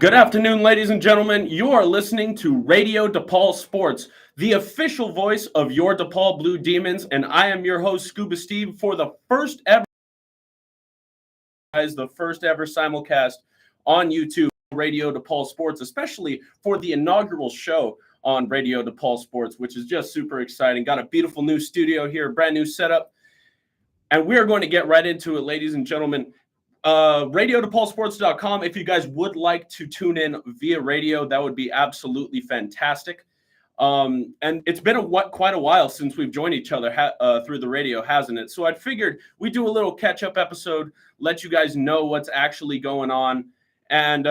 Good afternoon, ladies and gentlemen. You are listening to Radio DePaul Sports, the official voice of your DePaul Blue Demons, and I am your host, Scuba Steve, for the first ever simulcast on YouTube, Radio DePaul Sports, especially for the inaugural show on Radio DePaul Sports, which is just super exciting. Got a beautiful new studio here, a brand new setup, and we are going to get right into it, ladies and gentlemen. RadioDePaulSports.com. If you guys would like to tune in via radio, that would be absolutely fantastic. And it's been quite a while since we've joined each other through the radio, hasn't it? So I figured we'd do a little catch-up episode, let you guys know what's actually going on. And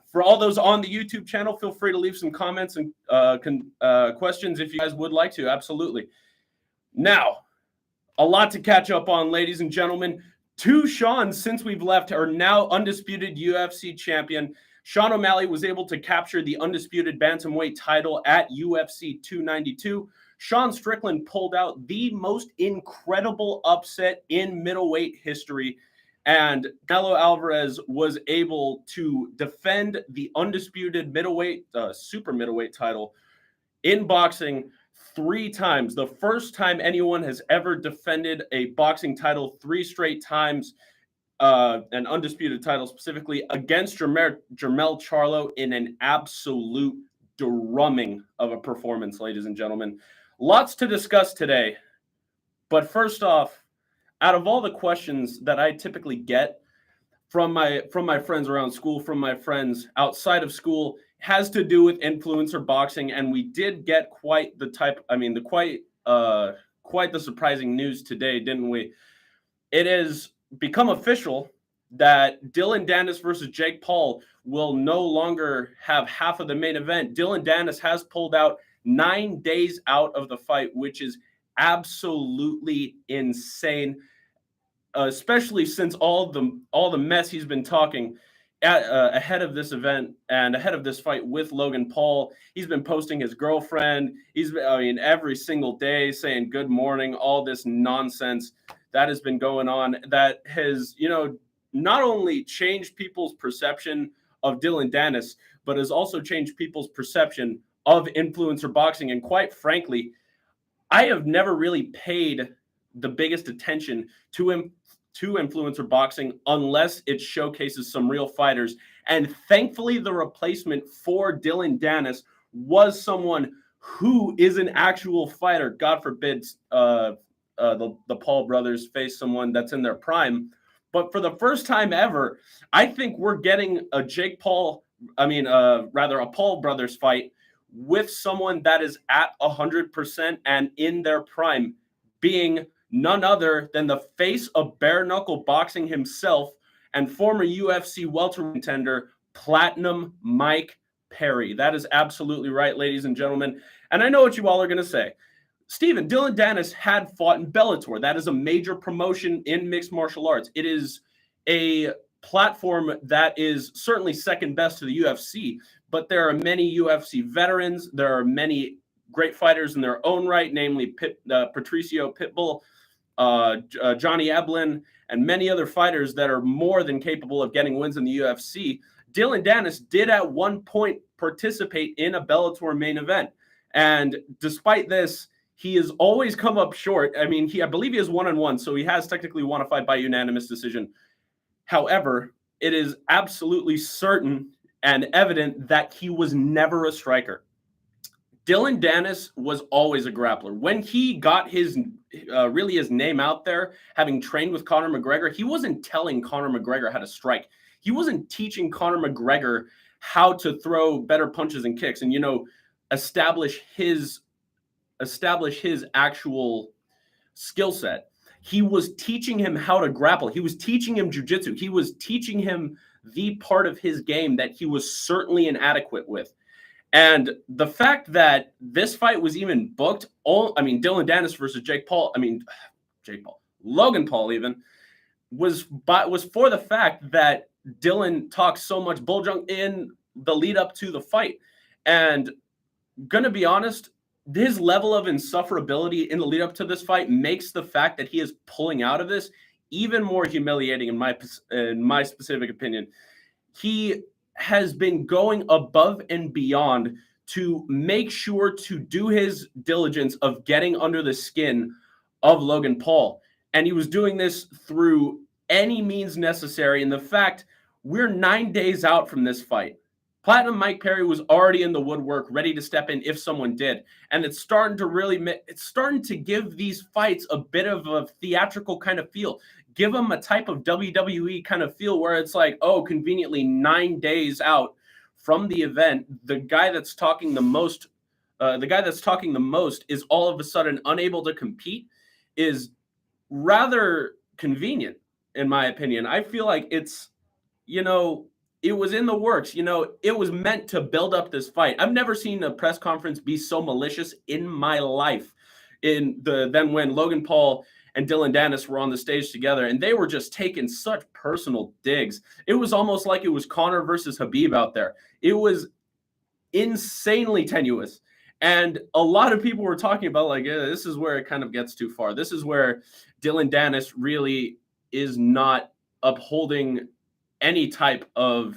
for all those on the YouTube channel, feel free to leave some comments and questions if you guys would like to. Absolutely. Now, a lot to catch up on, ladies and gentlemen. Two Seans since we've left are now undisputed UFC champion. Sean O'Malley was able to capture the undisputed bantamweight title at UFC 292. Sean Strickland pulled out the most incredible upset in middleweight history. And Canelo Alvarez was able to defend the undisputed super middleweight title in boxing 3 times. The first time anyone has ever defended a boxing title 3 straight times, an undisputed title specifically, against Jermell Charlo in an absolute drumming of a performance, ladies and gentlemen. Lots to discuss today. But first off, out of all the questions that I typically get from my friends around school, from my friends outside of school, has to do with influencer boxing, and we did get quite the surprising news today, didn't we? It has become official that Dylan Dennis versus Jake Paul will no longer have half of the main event. Dylan Dennis has pulled out 9 days out of the fight, which is absolutely insane, especially since all the mess he's been talking ahead of this event and ahead of this fight with Logan Paul. He's been posting his girlfriend. Every single day saying good morning, all this nonsense that has been going on that has, not only changed people's perception of Dylan Dennis, but has also changed people's perception of influencer boxing. And quite frankly, I have never really paid the biggest attention to influencer boxing unless it showcases some real fighters. And thankfully, the replacement for Dylan Dennis was someone who is an actual fighter. God forbid the Paul brothers face someone that's in their prime. But for the first time ever, I think we're getting a Paul brothers fight with someone that is at 100% and in their prime, being none other than the face of bare knuckle boxing himself and former UFC welterweight contender Platinum Mike Perry. That is absolutely right, ladies and gentlemen. And I know what you all are going to say. Steven, Dylan Dennis had fought in Bellator. That is a major promotion in mixed martial arts. It is a platform that is certainly second best to the UFC, but there are many UFC veterans. There are many great fighters in their own right, namely Patricio Pitbull, Johnny Eblin, and many other fighters that are more than capable of getting wins in the UFC. Dylan Dennis did at one point participate in a Bellator main event. And despite this, he has always come up short. I believe he has 1-1, so he has technically won a fight by unanimous decision. However, it is absolutely certain and evident that he was never a striker. Dylan Dennis was always a grappler. When he got his name out there, having trained with Conor McGregor, he wasn't telling Conor McGregor how to strike. He wasn't teaching Conor McGregor how to throw better punches and kicks and, establish his actual skill set. He was teaching him how to grapple. He was teaching him jiu-jitsu. He was teaching him the part of his game that he was certainly inadequate with. And the fact that this fight was even booked, Dylan Dennis versus Logan Paul even, was for the fact that Dylan talked so much bull junk in the lead up to the fight. And gonna be honest, his level of insufferability in the lead up to this fight makes the fact that he is pulling out of this even more humiliating in my specific opinion. He has been going above and beyond to make sure to do his diligence of getting under the skin of Logan Paul. And he was doing this through any means necessary. And the fact we're 9 days out from this fight, Platinum Mike Perry was already in the woodwork, ready to step in if someone did. And it's starting to give these fights a bit of a theatrical kind of feel. Give them a type of WWE kind of feel where it's like, oh, conveniently 9 days out from the event, the guy that's talking the most is all of a sudden unable to compete is rather convenient, in my opinion. I feel like it's, it was in the works. It was meant to build up this fight. I've never seen a press conference be so malicious in my life. Then when Logan Paul and Dylan Dennis were on the stage together, and they were just taking such personal digs. It was almost like it was Conor versus Khabib out there. It was insanely tenuous. And a lot of people were talking about, like, this is where it kind of gets too far. This is where Dylan Dennis really is not upholding any type of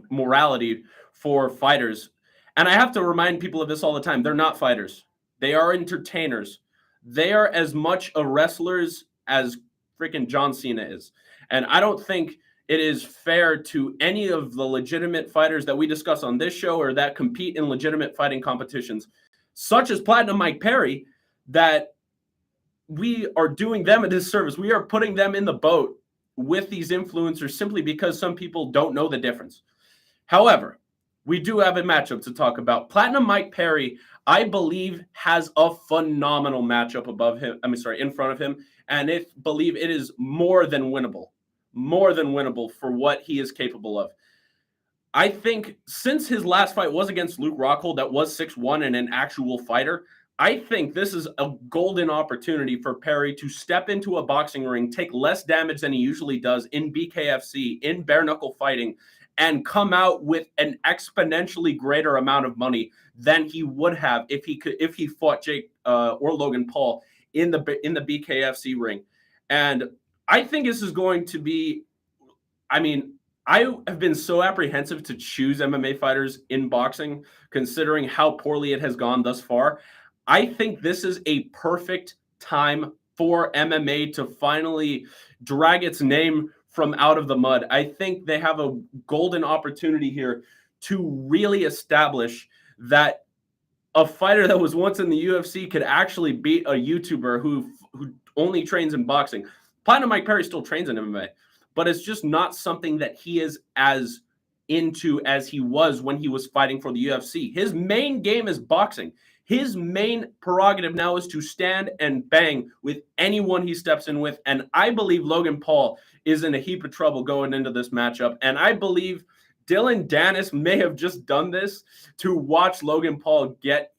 morality for fighters. And I have to remind people of this all the time. They're not fighters. They are entertainers. They are as much a wrestlers as freaking John Cena is. And I don't think it is fair to any of the legitimate fighters that we discuss on this show or that compete in legitimate fighting competitions, such as Platinum Mike Perry, that we are doing them a disservice. We are putting them in the boat with these influencers simply because some people don't know the difference. However, we do have a matchup to talk about. Platinum Mike Perry, I believe, has a phenomenal matchup in front of him, and I believe it is more than winnable for what he is capable of. I think since his last fight was against Luke Rockhold, that was 6-1 and an actual fighter, I think this is a golden opportunity for Perry to step into a boxing ring, take less damage than he usually does in BKFC, in bare knuckle fighting, and come out with an exponentially greater amount of money than he would have if he fought Jake or Logan Paul in the BKFC ring. And I think this is going to be, I have been so apprehensive to choose MMA fighters in boxing, considering how poorly it has gone thus far. I think this is a perfect time for MMA to finally drag its name from out of the mud. I think they have a golden opportunity here to really establish that a fighter that was once in the UFC could actually beat a YouTuber who only trains in boxing. Platinum Mike Perry still trains in MMA, but it's just not something that he is as into as he was when he was fighting for the UFC. His main game is boxing. His main prerogative now is to stand and bang with anyone he steps in with. And I believe Logan Paul is in a heap of trouble going into this matchup. And I believe Dylan Dennis may have just done this to watch Logan Paul get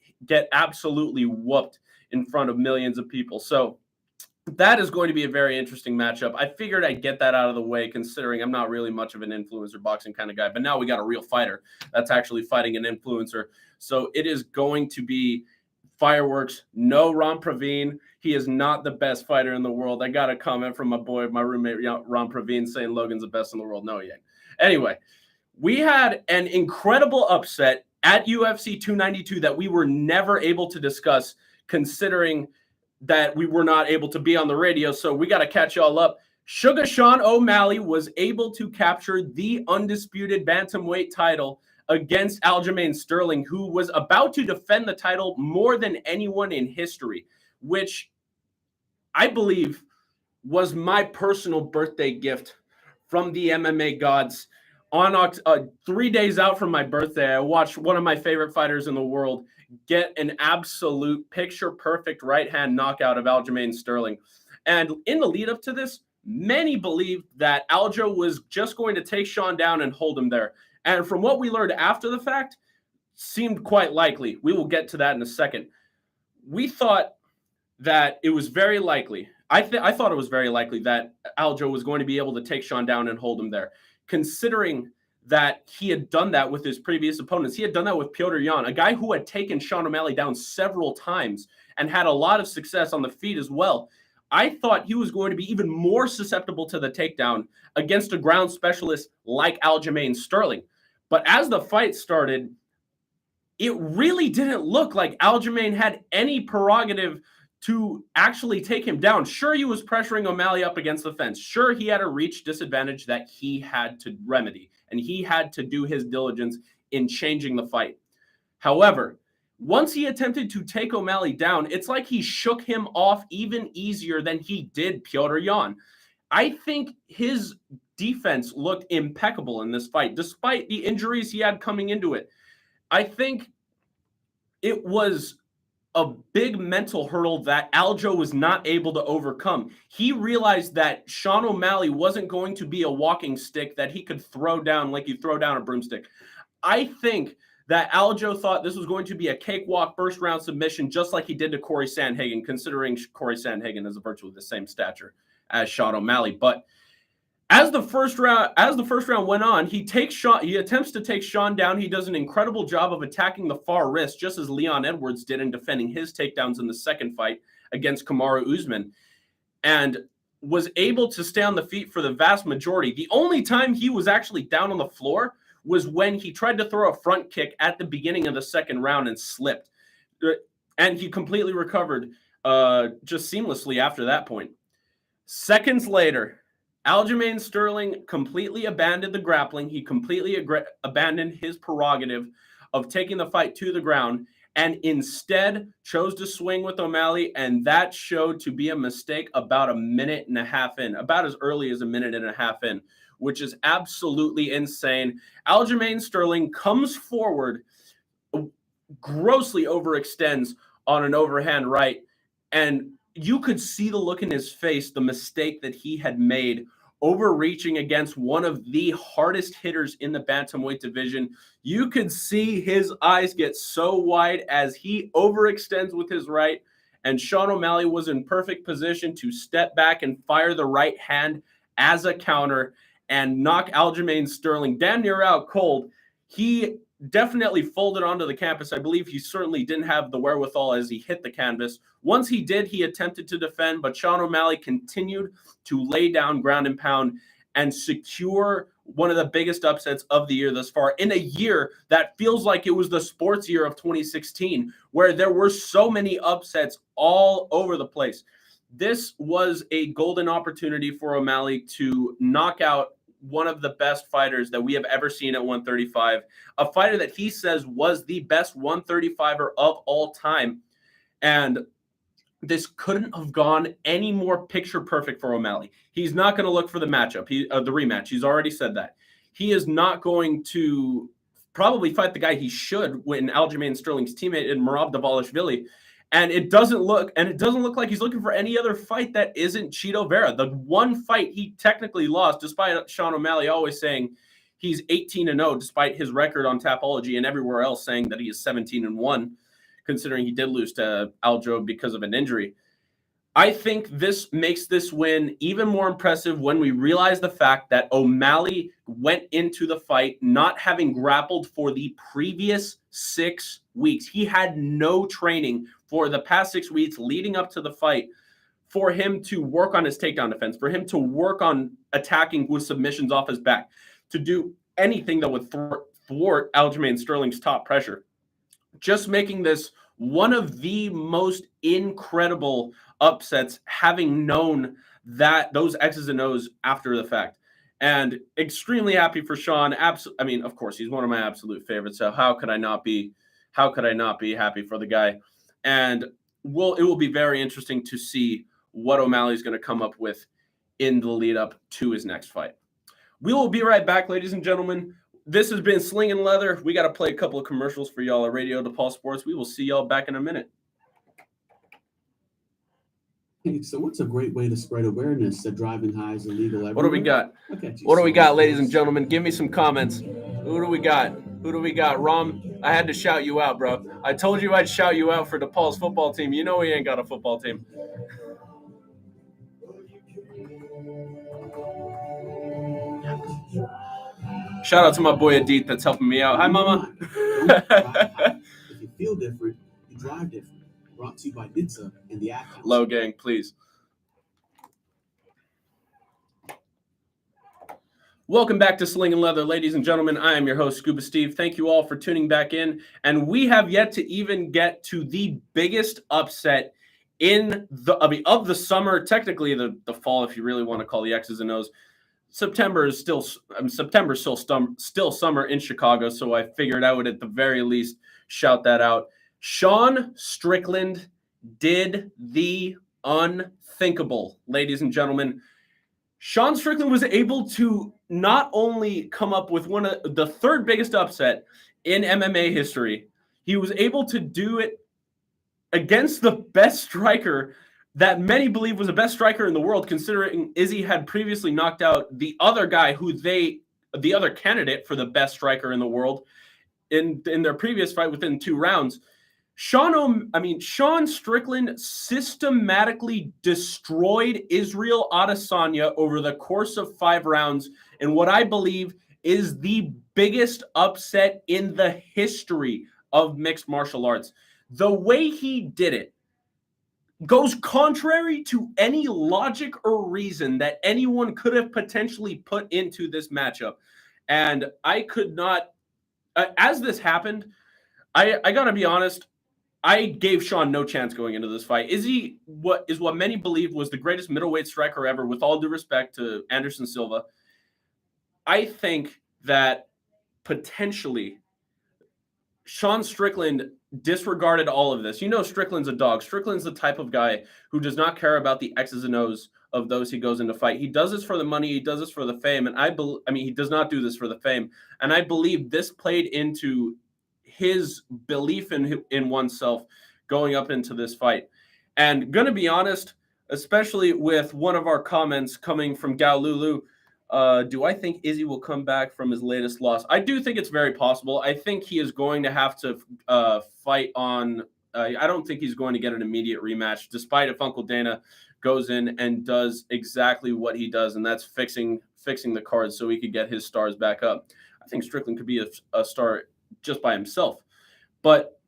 absolutely whooped in front of millions of people. So that is going to be a very interesting matchup. I figured I'd get that out of the way, considering I'm not really much of an influencer boxing kind of guy. But now we got a real fighter that's actually fighting an influencer. So it is going to be fireworks. No Ron Praveen. He is not the best fighter in the world. I got a comment from my roommate, Ron Praveen, saying Logan's the best in the world. No, he ain't. Anyway, we had an incredible upset at UFC 292 that we were never able to discuss, considering that we were not able to be on the radio. So we got to catch y'all up. Sugar Sean O'Malley was able to capture the undisputed bantamweight title against Aljamain Sterling, who was about to defend the title more than anyone in history, which I believe was my personal birthday gift from the MMA gods. On 3 days out from my birthday, I watched one of my favorite fighters in the world get an absolute picture-perfect right-hand knockout of Aljamain Sterling. And in the lead-up to this, many believed that Aljo was just going to take Sean down and hold him there. And from what we learned after the fact, seemed quite likely. We will get to that in a second. We thought that it was very likely. I thought it was very likely that Aljo was going to be able to take Sean down and hold him there, considering that he had done that with his previous opponents. He had done that with Petr Yan, a guy who had taken Sean O'Malley down several times and had a lot of success on the feet as well. I thought he was going to be even more susceptible to the takedown against a ground specialist like Aljamain Sterling. But as the fight started, it really didn't look like Aljamain had any prerogative to actually take him down. Sure, he was pressuring O'Malley up against the fence. Sure, he had a reach disadvantage that he had to remedy, and he had to do his diligence in changing the fight. However, once he attempted to take O'Malley down, it's like he shook him off even easier than he did Petr Yan. I think his defense looked impeccable in this fight, despite the injuries he had coming into it. I think it was a big mental hurdle that Aljo was not able to overcome. He realized that Sean O'Malley wasn't going to be a walking stick that he could throw down like you throw down a broomstick. I think that Aljo thought this was going to be a cakewalk first round submission, just like he did to Corey Sandhagen, considering Corey Sandhagen is virtually the same stature as Sean O'Malley. But as the first round went on, he attempts to take Sean down. He does an incredible job of attacking the far wrist, just as Leon Edwards did in defending his takedowns in the second fight against Kamaru Usman, and was able to stay on the feet for the vast majority. The only time he was actually down on the floor was when he tried to throw a front kick at the beginning of the second round and slipped. And he completely recovered just seamlessly after that point. Seconds later, Aljamain Sterling completely abandoned the grappling. He completely abandoned his prerogative of taking the fight to the ground and instead chose to swing with O'Malley, and that showed to be a mistake about a minute and a half in, about as early as a minute and a half in, which is absolutely insane. Aljamain Sterling comes forward, grossly overextends on an overhand right, and you could see the look in his face, the mistake that he had made, overreaching against one of the hardest hitters in the bantamweight division. You could see his eyes get so wide as he overextends with his right, and Sean O'Malley was in perfect position to step back and fire the right hand as a counter and knock Aljamain Sterling damn near out cold. He definitely folded onto the canvas. I believe he certainly didn't have the wherewithal as he hit the canvas. Once he did, he attempted to defend, but Sean O'Malley continued to lay down ground and pound and secure one of the biggest upsets of the year thus far, in a year that feels like it was the sports year of 2016, where there were so many upsets all over the place. This was a golden opportunity for O'Malley to knock out one of the best fighters that we have ever seen at 135, a fighter that he says was the best 135er of all time. And this couldn't have gone any more picture perfect for O'Malley. He's not going to look for the matchup, the rematch. He's already said that. He is not going to probably fight the guy he should when Aljamain Sterling's teammate in Merab Dvalishvili. And it doesn't look like he's looking for any other fight that isn't Chito Vera. The one fight he technically lost, despite Sean O'Malley always saying he's 18-0, despite his record on Tapology and everywhere else saying that he is 17-1, considering he did lose to Aljo because of an injury. I think this makes this win even more impressive when we realize the fact that O'Malley went into the fight not having grappled for the previous 6 weeks. He had no training for the past 6 weeks leading up to the fight for him to work on his takedown defense, for him to work on attacking with submissions off his back, to do anything that would thwart Aljamain Sterling's top pressure. Just making this one of the most incredible upsets, having known that those X's and O's after the fact. And extremely happy for Sean. I mean, of course, he's one of my absolute favorites. So how could I not be happy for the guy? And it will be very interesting to see what O'Malley's going to come up with in the lead up to his next fight. We will be right back, ladies and gentlemen. This has been Slingin Leather. We got to play a couple of commercials for y'all at Radio DePaul Sports. We will see y'all back in a minute. Hey, so what's a great way to spread awareness that driving high is illegal everywhere? What do we got? What do we got, ladies and gentlemen? Give me some comments. Who do we got? Rom, I had to shout you out, bro. I told you I'd shout you out for DePaul's football team. You know he ain't got a football team. Shout out to my boy Adit that's helping me out. Hi, Mama. If you feel different, you drive different. Brought to you by NHTSA and the Act Council. Low gang, please. Welcome back to Slingin Leather, ladies and gentlemen. I am your host, Scuba Steve. Thank you all for tuning back in. And we have yet to even get to the biggest upset of the summer, technically the fall, if you really want to call the X's and O's. September's still summer in Chicago, so I figured I would at the very least shout that out. Sean Strickland did the unthinkable, ladies and gentlemen. Sean Strickland was able to not only come up with one of the third biggest upset in MMA history, he was able to do it against the best striker that many believe was the best striker in the world, considering Izzy had previously knocked out the other guy the other candidate for the best striker in the world in their previous fight within 2 rounds. Sean Strickland systematically destroyed Israel Adesanya over the course of 5 rounds in what I believe is the biggest upset in the history of mixed martial arts. The way he did it goes contrary to any logic or reason that anyone could have potentially put into this matchup. And I could not, as this happened, I got to be honest, I gave Sean no chance going into this fight. Izzy, what many believe was the greatest middleweight striker ever, with all due respect to Anderson Silva. I think that potentially Sean Strickland disregarded all of this. You know, Strickland's a dog. Strickland's the type of guy who does not care about the X's and O's of those he goes into fight. He does this for the money. He does this for the fame. And he does not do this for the fame. And I believe this played into his belief in oneself going up into this fight. And going to be honest, especially with one of our comments coming from Galulu, do I think Izzy will come back from his latest loss? I do think it's very possible. I think he is going to have to fight on. I don't think he's going to get an immediate rematch, despite if Uncle Dana goes in and does exactly what he does, and that's fixing the cards so he could get his stars back up. I think Strickland could be a star just by himself. But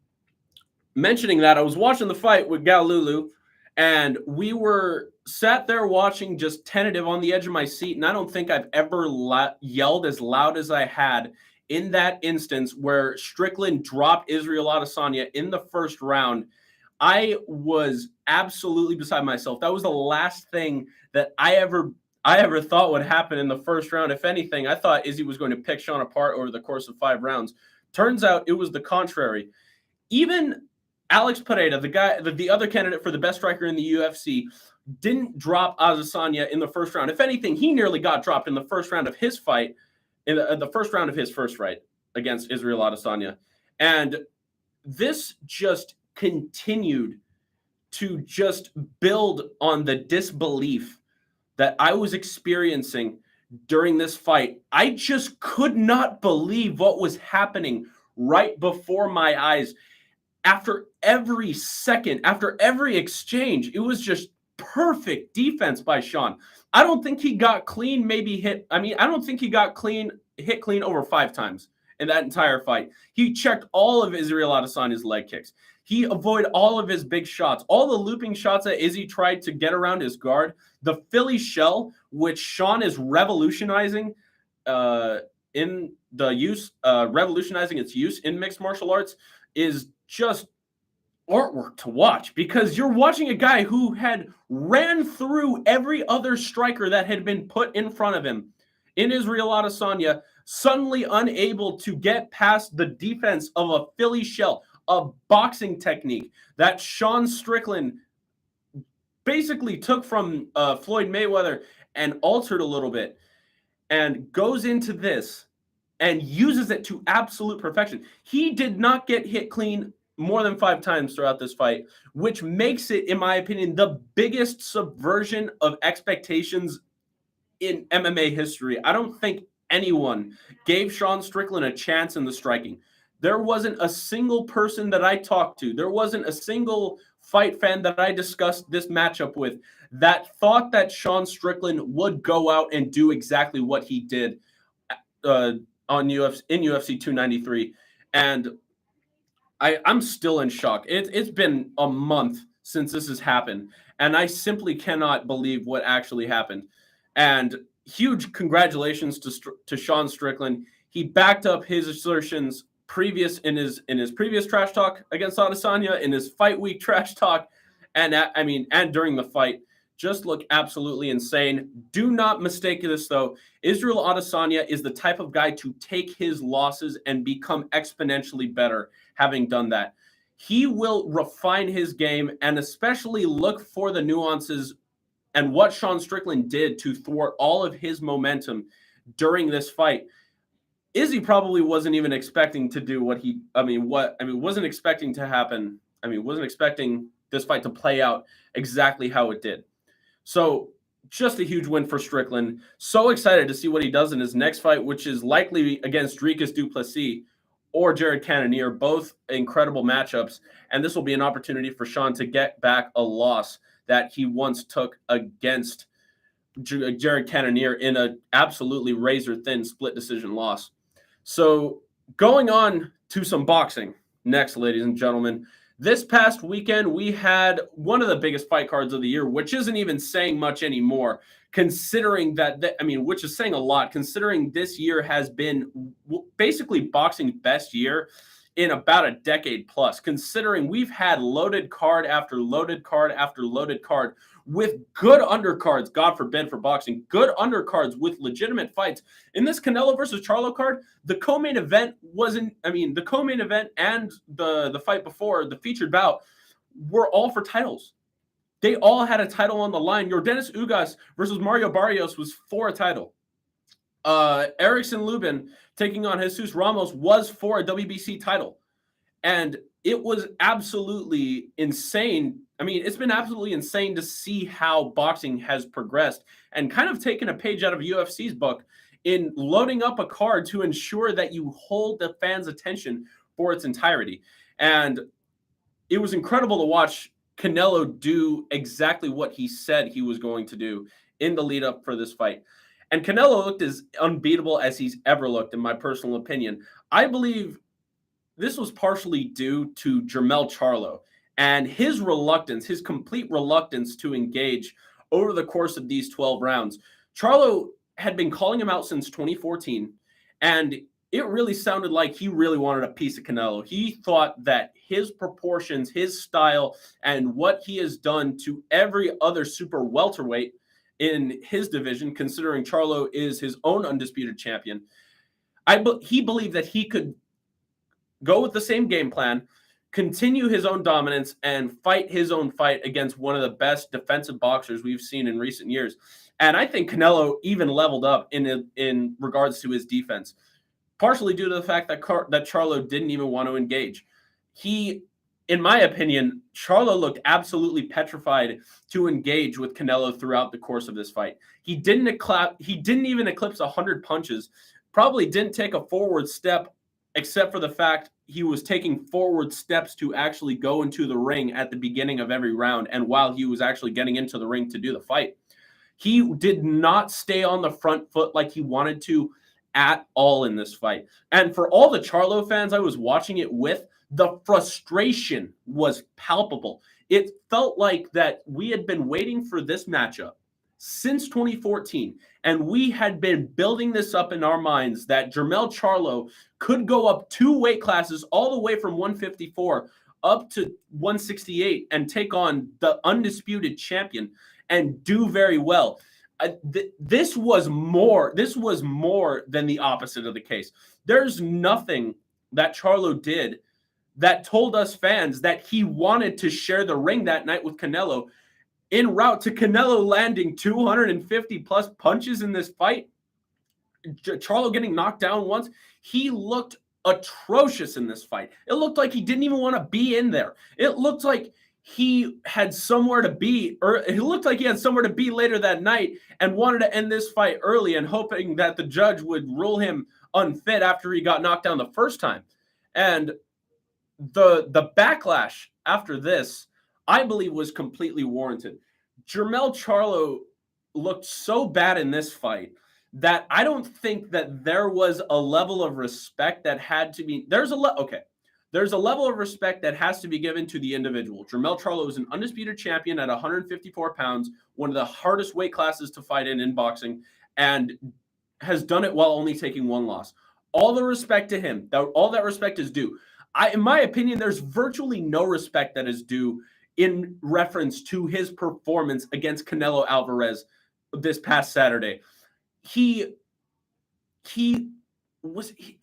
mentioning that, I was watching the fight with Galulu, and we were sat there watching, just tentative on the edge of my seat, and I don't think I've ever yelled as loud as I had in that instance where Strickland dropped Israel Adesanya in the first round. I was absolutely beside myself. That was the last thing that I ever thought would happen in the first round. If anything, I thought Izzy was going to pick Sean apart over the course of 5 rounds. Turns out it was the contrary. Even Alex Pereira, the other candidate for the best striker in the UFC, didn't drop Adesanya in the first round. If anything, he nearly got dropped in the first round of his fight, in the first round of his first fight against Israel Adesanya. And this just continued to just build on the disbelief that I was experiencing during this fight. I just could not believe what was happening right before my eyes. After every second, after every exchange, it was just perfect defense by Sean. I don't think he got clean, I don't think he got hit clean over 5 times in that entire fight. He checked all of Israel Adesanya's leg kicks. He avoided all of his big shots, all the looping shots that Izzy tried to get around his guard. The Philly shell, which Sean is revolutionizing revolutionizing its use in mixed martial arts, is just artwork to watch, because you're watching a guy who had ran through every other striker that had been put in front of him in Israel Adesanya, suddenly unable to get past the defense of a Philly shell, a boxing technique that Sean Strickland basically took from Floyd Mayweather and altered a little bit, and goes into this and uses it to absolute perfection. He did not get hit clean more than 5 times throughout this fight, which makes it, in my opinion, the biggest subversion of expectations in MMA history. I don't think anyone gave Sean Strickland a chance in the striking. There wasn't a single person that I talked to, there wasn't a single fight fan that I discussed this matchup with that thought that Sean Strickland would go out and do exactly what he did in UFC 293. And I'm still in shock. It's been a month since this has happened, and I simply cannot believe what actually happened. And huge congratulations to Sean Strickland. He backed up his assertions previous in his previous trash talk against Adesanya, in his fight week trash talk, and during the fight. Just look absolutely insane. Do not mistake this, though. Israel Adesanya is the type of guy to take his losses and become exponentially better having done that. He will refine his game and especially look for the nuances and what Sean Strickland did to thwart all of his momentum during this fight. Izzy probably wasn't even expecting to do wasn't expecting to happen. Wasn't expecting this fight to play out exactly how it did. So just a huge win for Strickland. So excited to see what he does in his next fight, which is likely against Dricus du Plessis or Jared Cannonier, both incredible matchups. And this will be an opportunity for Sean to get back a loss that he once took against Jared Cannonier in an absolutely razor-thin split decision loss. So going on to some boxing next, ladies and gentlemen. This past weekend, we had one of the biggest fight cards of the year, which isn't even saying much anymore, considering which is saying a lot, considering this year has been basically boxing's best year in about a decade plus, considering we've had loaded card after loaded card after loaded card with good undercards, God forbid for boxing, good undercards with legitimate fights. In this Canelo versus Charlo card, the co-main event the co-main event and the fight before, the featured bout, were all for titles. They all had a title on the line. Yordenis Ugas versus Mario Barrios was for a title. Erickson Lubin taking on Jesus Ramos was for a WBC title. And it was absolutely insane. It's been absolutely insane to see how boxing has progressed and kind of taken a page out of UFC's book in loading up a card to ensure that you hold the fans' attention for its entirety. And it was incredible to watch Canelo do exactly what he said he was going to do in the lead up for this fight. And Canelo looked as unbeatable as he's ever looked, in my personal opinion. I believe this was partially due to Jermell Charlo and his complete reluctance to engage over the course of these 12 rounds. Charlo had been calling him out since 2014, and it really sounded like he really wanted a piece of Canelo. He thought that his proportions, his style, and what he has done to every other super welterweight in his division, considering Charlo is his own undisputed champion, he believed that he could go with the same game plan, continue his own dominance, and fight his own fight against one of the best defensive boxers we've seen in recent years. And I think Canelo even leveled up in regards to his defense, partially due to the fact that Charlo didn't even want to engage. In my opinion, Charlo looked absolutely petrified to engage with Canelo throughout the course of this fight. He didn't even eclipse 100 punches, probably didn't take a forward step, except for the fact he was taking forward steps to actually go into the ring at the beginning of every round and while he was actually getting into the ring to do the fight. He did not stay on the front foot like he wanted to at all in this fight. And for all the Charlo fans I was watching it with, the frustration was palpable. It felt like that we had been waiting for this matchup since 2014, and we had been building this up in our minds that Jermell Charlo could go up 2 weight classes all the way from 154 up to 168 and take on the undisputed champion and do very well. This was more than the opposite of the case. There's nothing that Charlo did that told us fans that he wanted to share the ring that night with Canelo. En route to Canelo landing 250 plus punches in this fight, Charlo getting knocked down once, he looked atrocious in this fight. It looked like he didn't even want to be in there. It looked like he had somewhere to be, or it looked like he had somewhere to be later that night and wanted to end this fight early and hoping that the judge would rule him unfit after he got knocked down the first time. And the backlash after this, I believe, was completely warranted. Jermell Charlo looked so bad in this fight that I don't think that there was a level of respect that had to be. There's a level of respect that has to be given to the individual. Jermell Charlo is an undisputed champion at 154 pounds, one of the hardest weight classes to fight in boxing. and has done it while only taking one loss. All the respect to him. All that respect is due. In my opinion, there's virtually no respect that is due in reference to his performance against Canelo Alvarez this past Saturday. It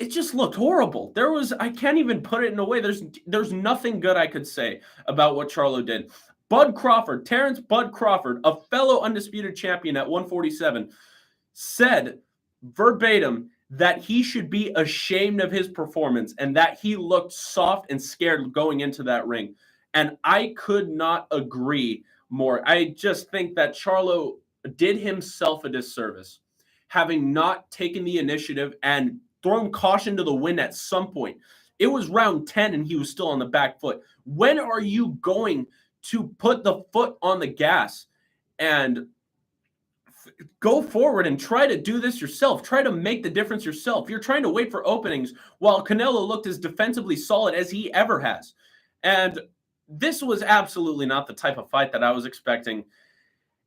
just looked horrible. I can't even put it in a way. There's nothing good I could say about what Charlo did. Terrence Bud Crawford, a fellow undisputed champion at 147, said verbatim that he should be ashamed of his performance and that he looked soft and scared going into that ring. And I could not agree more. I just think that Charlo did himself a disservice, having not taken the initiative and thrown caution to the wind at some point. It was round 10 and he was still on the back foot. When are you going to put the foot on the gas and go forward and try to do this yourself? Try to make the difference yourself. You're trying to wait for openings while Canelo looked as defensively solid as he ever has. And this was absolutely not the type of fight that I was expecting.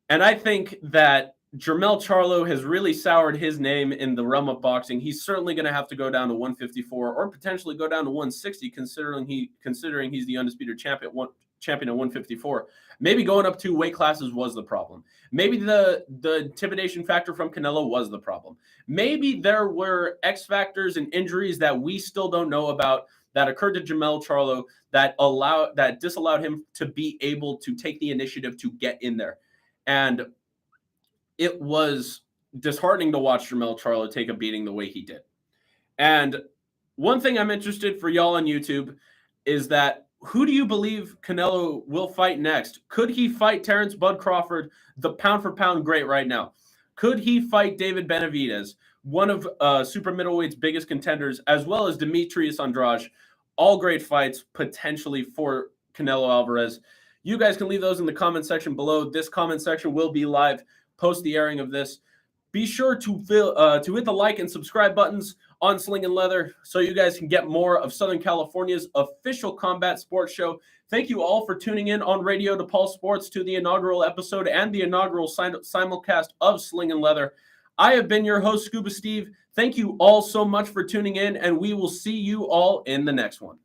And I think that Jermell Charlo has really soured his name in the realm of boxing. He's certainly going to have to go down to 154 or potentially go down to 160, considering he's the undisputed champion at 154. Maybe going up 2 weight classes was the problem. Maybe the intimidation factor from Canelo was the problem. Maybe there were X factors and injuries that we still don't know about that occurred to Jermell Charlo that disallowed him to be able to take the initiative to get in there. And it was disheartening to watch Jermell Charlo take a beating the way he did. And one thing I'm interested for y'all on YouTube is that who do you believe Canelo will fight next? Could he fight Terrence Bud Crawford, the pound-for-pound great right now? Could he fight David Benavidez, one of super middleweight's biggest contenders, as well as Demetrius Andrade? All great fights potentially for Canelo Alvarez. You guys can leave those in the comment section below. This comment section will be live post the airing of this. Be sure to hit the like and subscribe buttons on Slingin Leather so you guys can get more of Southern California's official combat sports show. Thank you all for tuning in on Radio DePaul Sports to the inaugural episode and the inaugural simulcast of Slingin Leather. I have been your host, Scuba Steve. Thank you all so much for tuning in, and we will see you all in the next one.